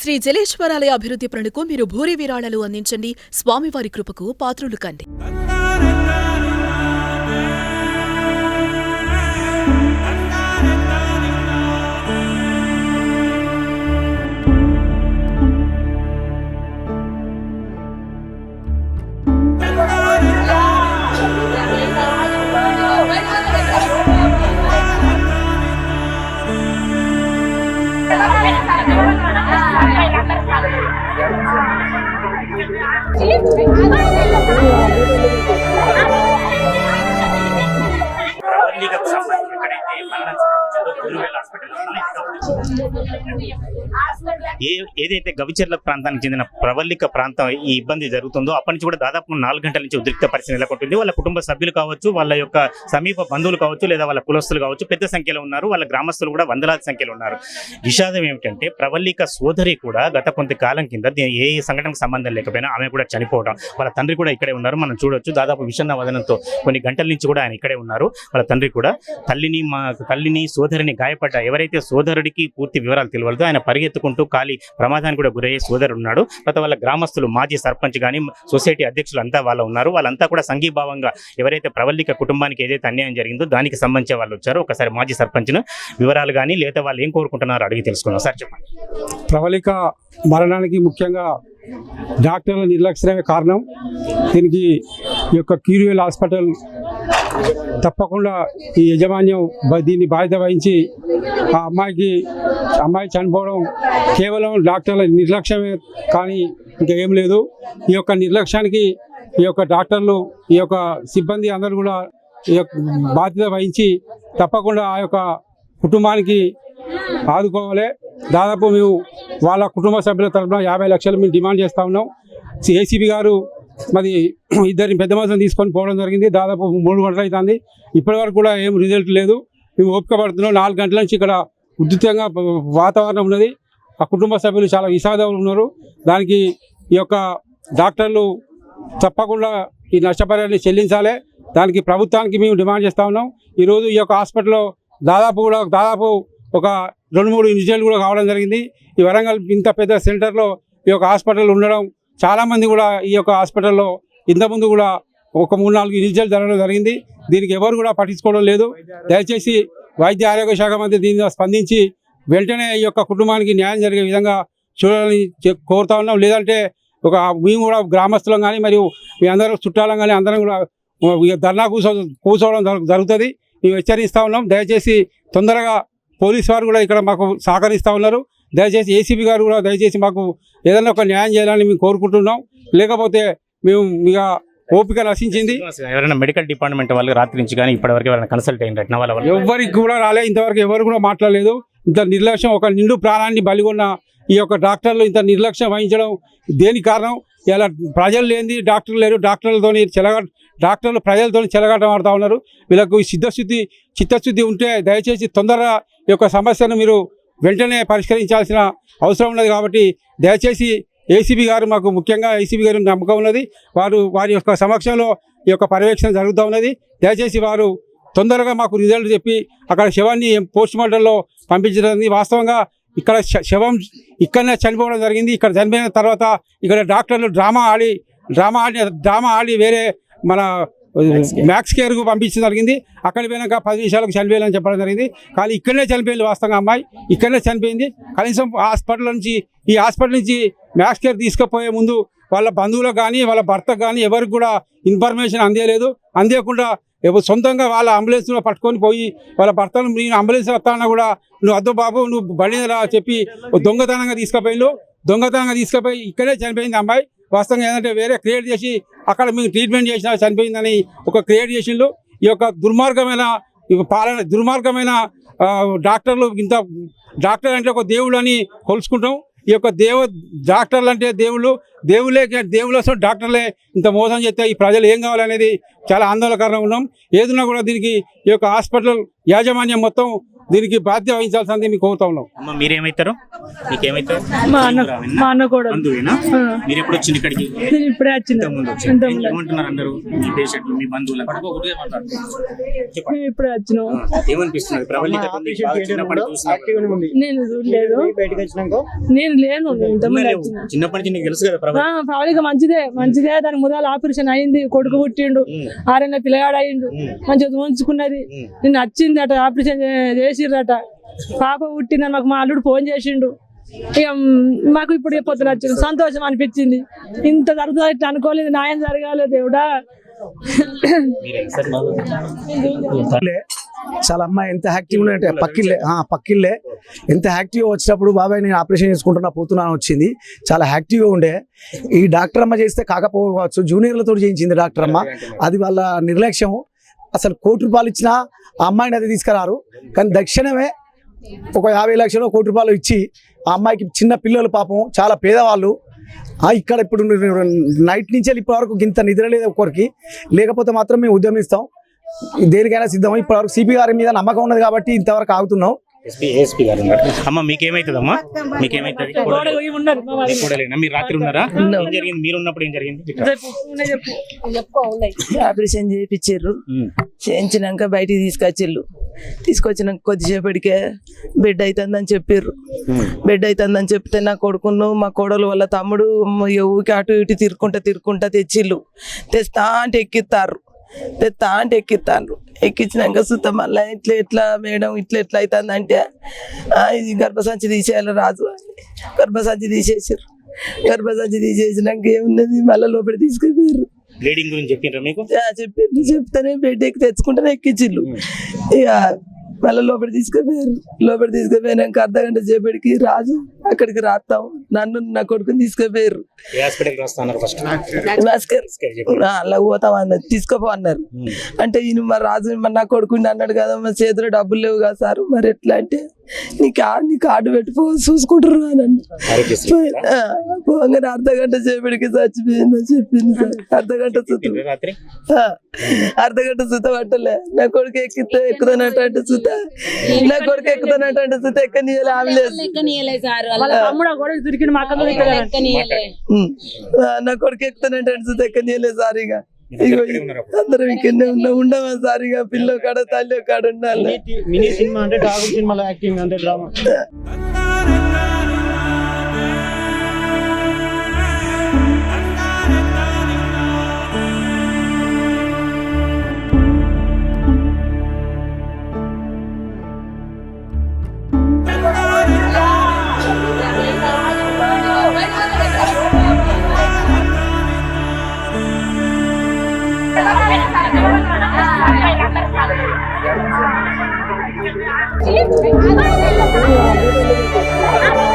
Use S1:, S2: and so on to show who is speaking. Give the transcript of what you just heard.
S1: శ్రీ జలేశ్వరాలయ అభివృద్ధి పనులకు మీరు భూరి విరాళాలు అందించండి. స్వామివారి కృపకు పాత్రులు కండి.
S2: ఏదైతే గవిచర్ల ప్రాంతానికి చెందిన ప్రవల్లిక ప్రాంతం ఈ ఇబ్బంది జరుగుతుందో అప్పటి నుంచి కూడా దాదాపు 4 గంటల నుంచి ఉద్రిక్త పరిస్థితి నెలకొంటుంది. వాళ్ళ కుటుంబ సభ్యులు కావచ్చు, వాళ్ళ యొక్క సమీప బంధువులు కావచ్చు, లేదా వాళ్ళ కులస్తులు కావచ్చు, పెద్ద సంఖ్యలో ఉన్నారు. వాళ్ళ గ్రామస్తులు కూడా వందలాది సంఖ్యలో ఉన్నారు. విషాదం ఏమిటంటే ప్రవల్లిక సోదరి కూడా గత కొంతకాలం కింద ఏ సంఘటనకు సంబంధం లేకపోయినా ఆమె కూడా చనిపోవడం, వాళ్ళ తండ్రి కూడా ఇక్కడే ఉన్నారు. మనం చూడొచ్చు, దాదాపు విషన్న వదనంతో కొన్ని గంటల నుంచి కూడా ఆయన ఇక్కడే ఉన్నారు. వాళ్ళ తండ్రి కూడా తల్లిని సోదరిని గాయపడ్డ ఎవరైతే సోదరుడికి పూర్తి వివరాలు తెలియదు, ఆయన పరిగెత్తుకుంటూ కాలి ప్రమాదానికి కూడా గురయ్యే సోదరుడు ఉన్నాడు. తర్వాత వాళ్ళ గ్రామస్తులు, మాజీ సర్పంచ్ కానీ సొసైటీ అధ్యక్షులు అంతా వాళ్ళు ఉన్నారు. వాళ్ళంతా కూడా సంఘీభావంగా ఎవరైతే ప్రవల్లిక కుటుంబానికి ఏదైతే అన్యాయం జరిగిందో దానికి సంబంధించిన వాళ్ళు వచ్చారు. ఒకసారి మాజీ సర్పంచ్ను వివరాలు కానీ లేదా వాళ్ళు ఏం కోరుకుంటున్నారో అడిగి తెలుసుకున్నాం. సార్ చెప్పండి.
S3: ప్రవల్లిక మరణానికి ముఖ్యంగా డాక్టర్ల నిర్లక్ష్యమే కారణం. దీనికి ఈ యొక్క క్యూరియల్ హాస్పిటల్ తప్పకుండా ఈ యాజమాన్యం దీన్ని బాధ్యత వహించి ఆ అమ్మాయి చనిపోవడం కేవలం డాక్టర్ల నిర్లక్ష్యమే కానీ ఇంకా ఏం లేదు. ఈ యొక్క నిర్లక్ష్యానికి ఈ యొక్క డాక్టర్లు, ఈ యొక్క సిబ్బంది అందరూ కూడా ఈ యొక్క బాధ్యత వహించి తప్పకుండా ఆ యొక్క కుటుంబానికి ఆదుకోవాలి. దాదాపు మేము వాళ్ళ కుటుంబ సభ్యుల తరఫున 50 లక్షలు మేము డిమాండ్ చేస్తూ ఉన్నాం. ఏసీబీ గారు మరి ఇద్దరిని పెద్ద మనుషులను తీసుకొని పోవడం జరిగింది. దాదాపు 3 గంటలు అవుతుంది. ఇప్పటి వరకు కూడా ఏం రిజల్ట్ లేదు. మేము ఓపిక పడుతున్నాం. 4 గంటల నుంచి ఇక్కడ ఉధృతంగా వాతావరణం ఉన్నది. ఆ కుటుంబ సభ్యులు చాలా విషాదంలో ఉన్నారు. దానికి ఈ యొక్క డాక్టర్లు తప్పకుండా ఈ నష్టపరిహారాన్ని చెల్లించాలి. దానికి ప్రభుత్వానికి మేము డిమాండ్ చేస్తూ ఉన్నాం. ఈరోజు ఈ యొక్క హాస్పిటల్లో దాదాపు ఒక 2-3 ఇన్సిడెంట్లు కూడా కావడం జరిగింది. ఈ వరంగల్ ఇంత పెద్ద సెంటర్లో ఈ యొక్క హాస్పిటల్ ఉండడం, చాలామంది కూడా ఈ యొక్క హాస్పిటల్లో ఇంతకుముందు కూడా ఒక 3-4 ఇన్సిడెంట్లు జరగడం జరిగింది. దీనికి ఎవరు కూడా పట్టించుకోవడం లేదు. దయచేసి వైద్య ఆరోగ్య శాఖ మంత్రి దీని మీద స్పందించి వెంటనే ఈ యొక్క కుటుంబానికి న్యాయం జరిగే విధంగా చూడాలని కోరుతా ఉన్నాం. లేదంటే మేము కూడా గ్రామస్తులం కానీ మరియు మీ అందరూ చుట్టాలం కానీ అందరం కూడా ధర్నా కూర్చోవడం జరుగుతుంది. మేము హెచ్చరిస్తూ ఉన్నాం. దయచేసి తొందరగా పోలీసు వారు కూడా ఇక్కడ మాకు సహకరిస్తూ ఉన్నారు. దయచేసి ఏసీబీ గారు కూడా దయచేసి మాకు ఏదైనా ఒక న్యాయం చేయాలని మేము కోరుకుంటున్నాం. లేకపోతే మేము ఇక ఓపిక నశించింది.
S2: ఎవరైనా మెడికల్ డిపార్ట్మెంట్ వాళ్ళు రాత్రి నుంచి కానీ ఇప్పటివరకు ఎవరైనా కన్సల్ట్ అయిన
S3: ఎవరికి కూడా రాలే. ఇంతవరకు ఎవరు కూడా మాట్లాడలేదు. ఇంత నిర్లక్ష్యం, ఒక నిండు ప్రాణాన్ని బలిగొన్న ఈ యొక్క డాక్టర్లు ఇంత నిర్లక్ష్యం వహించడం దేని కారణం? ఇలా ప్రజలు లేనిది డాక్టర్లు లేరు. డాక్టర్లు ప్రజలతో చెలగాటం ఆడుతూ ఉన్నారు. వీళ్ళకు చిత్తశుద్ధి ఉంటే దయచేసి తొందరగా ఈ యొక్క సమస్యను మీరు వెంటనే పరిష్కరించాల్సిన అవసరం ఉన్నది. కాబట్టి దయచేసి ఏసీబీ గారు, మాకు ముఖ్యంగా ఏసీబీ గారు నమ్మకం ఉన్నది. వారి యొక్క సమక్షంలో ఈ యొక్క పర్యవేక్షణ జరుగుతూ ఉన్నది. దయచేసి వారు తొందరగా మాకు రిజల్ట్ చెప్పి అక్కడ శవాన్ని పోస్ట్ మార్టంలో పంపించడానికి, వాస్తవంగా ఇక్కడ శవం ఇక్కడనే చనిపోవడం జరిగింది. ఇక్కడ చనిపోయిన తర్వాత ఇక్కడ డాక్టర్లు డ్రామా ఆడి వేరే మన మ్యాక్స్ కేర్కు పంపించడం జరిగింది. అక్కడ పోయినాక 10 నిమిషాలకు చనిపోయాలని చెప్పడం జరిగింది. కానీ ఇక్కడనే చనిపోయింది. వాస్తవంగా అమ్మాయి ఇక్కడనే చనిపోయింది. కనీసం ఈ హాస్పిటల్ నుంచి మ్యాక్స్ కేర్ తీసుకుపోయే ముందు వాళ్ళ బంధువులకు కానీ వాళ్ళ భర్తకు కానీ ఎవరికి కూడా ఇన్ఫర్మేషన్ అందేయకుండా సొంతంగా వాళ్ళ అంబులెన్స్ పట్టుకొని పోయి వాళ్ళ భర్తను నేను అంబులెన్స్ వస్తానన్నా కూడా నువ్వు అద్దు బాబు నువ్వు బండి చెప్పి దొంగతనంగా తీసుకుపోయి ఇక్కడే చనిపోయింది అమ్మాయి. వాస్తవంగా ఏంటంటే వేరే క్రియేట్ చేసి అక్కడ మీకు ట్రీట్మెంట్ చేసినా చనిపోయిందని ఒక క్రియేట్ చేసిండ్రు. ఈ యొక్క దుర్మార్గమైన డాక్టర్లు, డాక్టర్ అంటే ఒక దేవుడు అని కొలుసుకుంటాం. ఈ యొక్క డాక్టర్లు అంటే దేవుళ్ళే డాక్టర్లే ఇంత మోసం చేస్తే ఈ ప్రజలు ఏం కావాలనేది చాలా ఆందోళనకరంగా ఉన్నాం. ఏదున్నా కూడా దీనికి ఈ యొక్క హాస్పిటల్ యాజమాన్యం మొత్తం దీనికి బాధ్యత వహించాల్సింది మీకు కోరుతా ఉన్నాం.
S2: అమ్మ మీరేమైతారు? మీకేమైతారు?
S4: మా అన్న కూడా
S2: బంధువేనా? మీరు ఎప్పుడు వచ్చింది ఇక్కడికి?
S4: నేను ఇప్పుడే వచ్చిన
S2: ఇంతకుముందు వచ్చారు. ఏమంటున్నారు అందరూ మీ పేషెంట్లు మీ బంధువులు?
S4: మేము ఇప్పుడే వచ్చినాం.
S2: ఏమనిపిస్తున్నది? ప్రబలికతోని బాగా చిన్నప్పటి చూస్తున్నారు.
S4: నేను చూడలేదు, నేను లేను. ఇంతమంది వచ్చిన
S2: చిన్నప్పటి నుంచి నీకు తెలుసు కదా ప్రబలిక.
S4: ప్రవళిక మంచిదే. దాని ముదాలు ఆపరేషన్ అయింది, కొడుకు పుట్టిండు, 6 ఏళ్ళ పిల్లగాడు అయ్యిండు, మంచిగా ఉంచుకున్నది. నిన్న వచ్చిందట, ఆపరేషన్ చేసిర్రట, పాప పుట్టిందని మాకు మా అల్లుడు ఫోన్ చేసిండు. ఇక మాకు ఇప్పుడు పొద్దున వచ్చింది, సంతోషం అనిపించింది. ఇంత జరుగుతుంది ఇట్లా అనుకోలేదు, న్యాయం జరగాలి దేవుడా.
S5: చాలా అమ్మాయి ఎంత యాక్టివ్ అంటే పక్కిల్లే ఎంత యాక్టివ్గా వచ్చినప్పుడు బాబాయ్ నేను ఆపరేషన్ చేసుకుంటున్నా పోతున్నాను వచ్చింది. చాలా యాక్టివ్గా ఉండే. ఈ డాక్టర్ అమ్మ చేస్తే కాకపోవచ్చు, జూనియర్లతో చేయించింది డాక్టర్ అమ్మ. అది వాళ్ళ నిర్లక్ష్యం. అసలు ₹1,00,00,000 ఇచ్చినా ఆ అమ్మాయిని అది తీసుకురారు. కానీ దక్షిణమే ఒక 50 లక్షలు ₹1,00,00,000 ఇచ్చి ఆ అమ్మాయికి చిన్న పిల్లలు పాపం చాలా పేదవాళ్ళు. ఇక్కడ ఇప్పుడు నైట్ నుంచి ఇప్పటి వరకు ఇంత నిద్ర లేదు ఒక్కరికి. లేకపోతే మాత్రం మేము ఉద్యమిస్తాం, దేనికైనా సిద్ధం. ఇప్పటివరకు సిపి గారి మీద నమ్మకం ఉన్నది కాబట్టి ఇంతవరకు ఆగుతున్నాం.
S2: ఎస్పీ గారు ఉన్నారు. అమ్మ మీకేమైతుందమ్మా? మీకేమైతుంది? మీరు రాత్రి ఉన్నారా? ఏం జరిగింది? మీరు ఉన్నప్పుడు ఏం జరిగింది?
S6: ఆపరేషన్ చేయించారు. చేయించినాక బయటికి తీసుకొచ్చినాక కొద్దిసేపటికే బెడ్ అవుతుందని చెప్పారు. బెడ్ అవుతుందని చెప్తే నా కొడుకును మా కోడలు వాళ్ళ తమ్ముడు ఊరికి అటు ఇటు తిరుక్కుంటా తెచ్చిళ్ళు. తెస్తా అంటే ఎక్కిస్తాను. ఎక్కించినాక సుత మళ్ళీ ఎట్లా మేడం ఇట్లా అవుతుంది అంటే ఇది గర్భసంచి తీసేయాలి రాజు అని గర్భసంచి తీసేసారు. గర్భసంచి తీసేసినాక ఏమున్నది మళ్ళీ లోపలి తీసుకెళ్ళారు.
S2: బ్లీడింగ్ గురించి చెప్పిండ్రా మీకు?
S6: చెప్తానే బెడ్ ఎక్కి తెచ్చుకుంటేనే ఎక్కించిళ్ళు. ఇక మళ్ళీ లోపలి తీసుకుపోయినాక అర్ధగంట సేపటికి రాజు అక్కడికి రాస్తాం, నన్ను నా కొడుకుని తీసుకుపోయారు. అలా పోతాం అన్నారు, తీసుకోపో అన్నారు. అంటే ఈయన మరి రాజు మరి నా కొడుకుని అన్నాడు కదా, మా చేతిలో డబ్బులు లేవు కదా సార్, మరి ఎట్లా అంటే నీ కార్డు పెట్టిపో చూసుకుంటారు అని పోగానే అర్ధగంట సేపటికి చచ్చిపోయిందని చెప్పింది సార్. అర్ధగంట సుత పట్టలే. నా కొడుకు ఎక్కుతానంటే సుత నా కొడుకు ఎక్కుతానంటే సుత ఎక్కనీయాలి. ఆమె నా కొడుకు ఎక్కుతానంటే సుత ఎక్కనీయలేదు సార్. ఇక అందరం ఇక్కడనే ఉండమా సార్. ఇక పిల్ల కాడ తల్లి కాడ ఉండాలి.
S7: మినీ సినిమా అంటే టాకు సినిమాలో యాక్టింగ్ అంటే డ్రామా.
S8: Thank you.